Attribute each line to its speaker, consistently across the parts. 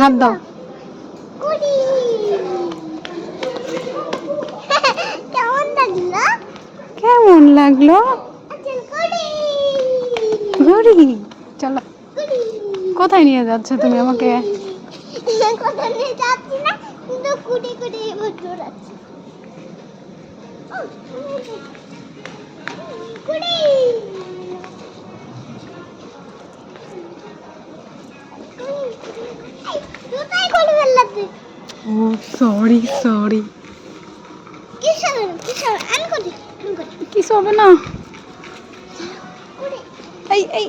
Speaker 1: হাত দাও। কেমন লাগলো? ঘড়ি। চলো, কোথায় নিয়ে যাচ্ছ তুমি আমাকে?
Speaker 2: কোথায় নিয়ে যাচ্ছি না, কিন্তু কুটি কুটি দৌড়াচ্ছি।
Speaker 1: ও সরি সরি। কিছু হবে না। এই এই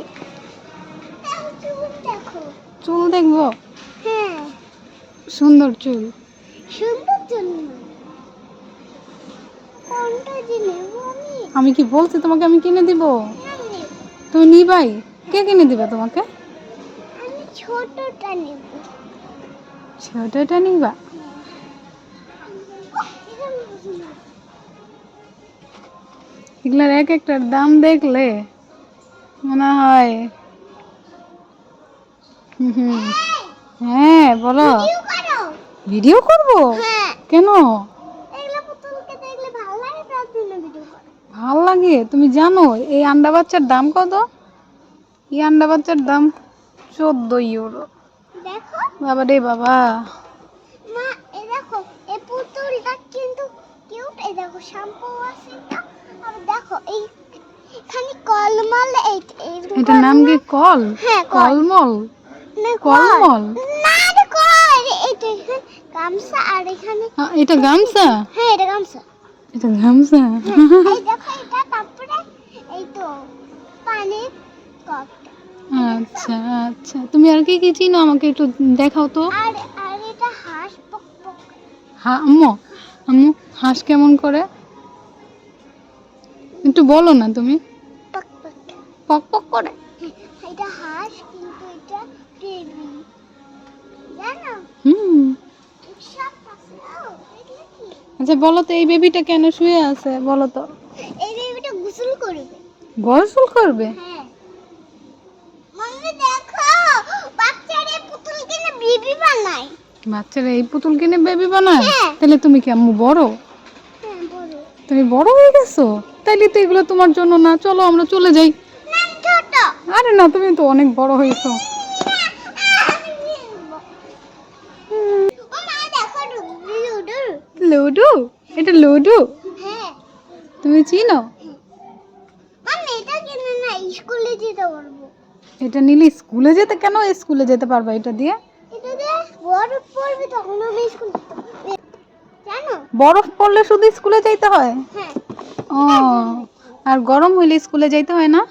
Speaker 1: চুল দেখবো?
Speaker 2: হ্যাঁ,
Speaker 1: সুন্দর চুল।
Speaker 2: সুন্দর জন্য কোনটা যে নেব আমি?
Speaker 1: আমি কি বলছি তোমাকে আমি কিনে দিব?
Speaker 2: আমি
Speaker 1: তুমি নিবাই? কে কিনে দিবে তোমাকে?
Speaker 2: আমি ছোটটা নেব।
Speaker 1: ছোটটা নিবা? এগুলার এক একটার দাম দেখলে মনে হয়। হুম। হ্যাঁ বলো। ভিডিও করব?
Speaker 2: হ্যাঁ,
Speaker 1: কেন?
Speaker 2: এগুলা পুতুলকে দেখলে ভালো লাগে, তার জন্য ভিডিও করে।
Speaker 1: ভাল লাগে? তুমি জানো এই আন্ডা বাচ্চার দাম কত? এই আন্ডা বাচ্চার দাম 14 ইউরো।
Speaker 2: দেখো
Speaker 1: বাবা রে বাবা।
Speaker 2: মা, এই দেখো এই পুতুলটা কিন্তু কিউট। এই দেখো শ্যাম্পু আছে না, আর দেখো এই এখানে কলমল।
Speaker 1: এটার নাম কি কল?
Speaker 2: হ্যাঁ, কল।
Speaker 1: কলমল?
Speaker 2: না,
Speaker 1: কলমল?
Speaker 2: না রে, কল। এটা এখানে গামছা, আর এখানে
Speaker 1: এটা গামছা?
Speaker 2: হ্যাঁ, এটা গামছা।
Speaker 1: এটা গামছা?
Speaker 2: এই দেখো এটা, তারপরে এই তো পানির কপ।
Speaker 1: আচ্ছা আচ্ছা, তুমি আর কি কি চিনো আমাকে একটু দেখাও তো।
Speaker 2: আর আর এটা হাঁস পক পক
Speaker 1: আম্মু, আম্মু হাঁস কেমন করে একটু বলো না তুমি।
Speaker 2: পক পক।
Speaker 1: পক পক করে?
Speaker 2: এটা হাঁস, কিন্তু এটা বেবি, জানো?
Speaker 1: হুম।
Speaker 2: সব আছে। ও, দেখলে কি?
Speaker 1: আচ্ছা বলো তো এই বেবিটা কেন শুয়ে আছে বলো তো।
Speaker 2: এই বেবিটা গোসল করবে।
Speaker 1: গোসল করবে?
Speaker 2: হ্যাঁ, মম্মি দেখো, বাচ্চারা পুতুল কিনে বেবি বানায়।
Speaker 1: বাচ্চারা এই পুতুল কিনে বেবি বানায়?
Speaker 2: হ্যাঁ।
Speaker 1: তাহলে তুমি কি আম্মু বড়?
Speaker 2: হ্যাঁ, বড়।
Speaker 1: তুমি বড় হয়ে গেছো? তাইলে তো এগুলো তোমার জন্য না, চলো আমরা চলে যাই।
Speaker 2: না, আমি ছোট।
Speaker 1: আরে না, তুমি তো অনেক বড় হয়েছো।
Speaker 2: আমি নিব। ও মা, দেখো লুডো।
Speaker 1: লুডো? এটা লুডো?
Speaker 2: হ্যাঁ,
Speaker 1: তুমি চিনো?
Speaker 2: মাম্মি এটা কিনে না, স্কুলে যেতে পারবো।
Speaker 1: এটা নিলে স্কুলে যেতে? কেন স্কুলে যেতে পারবা এটা দিয়ে?
Speaker 2: এটা দিয়ে বরফ পড়বে, তখন আমি স্কুল যেতে পারবো। জানো?
Speaker 1: বরফ পড়লে শুধু স্কুলে যাইতে হয়?
Speaker 2: হ্যাঁ।
Speaker 1: ও, আর গরম হইলে স্কুলে যাইতে হয় না?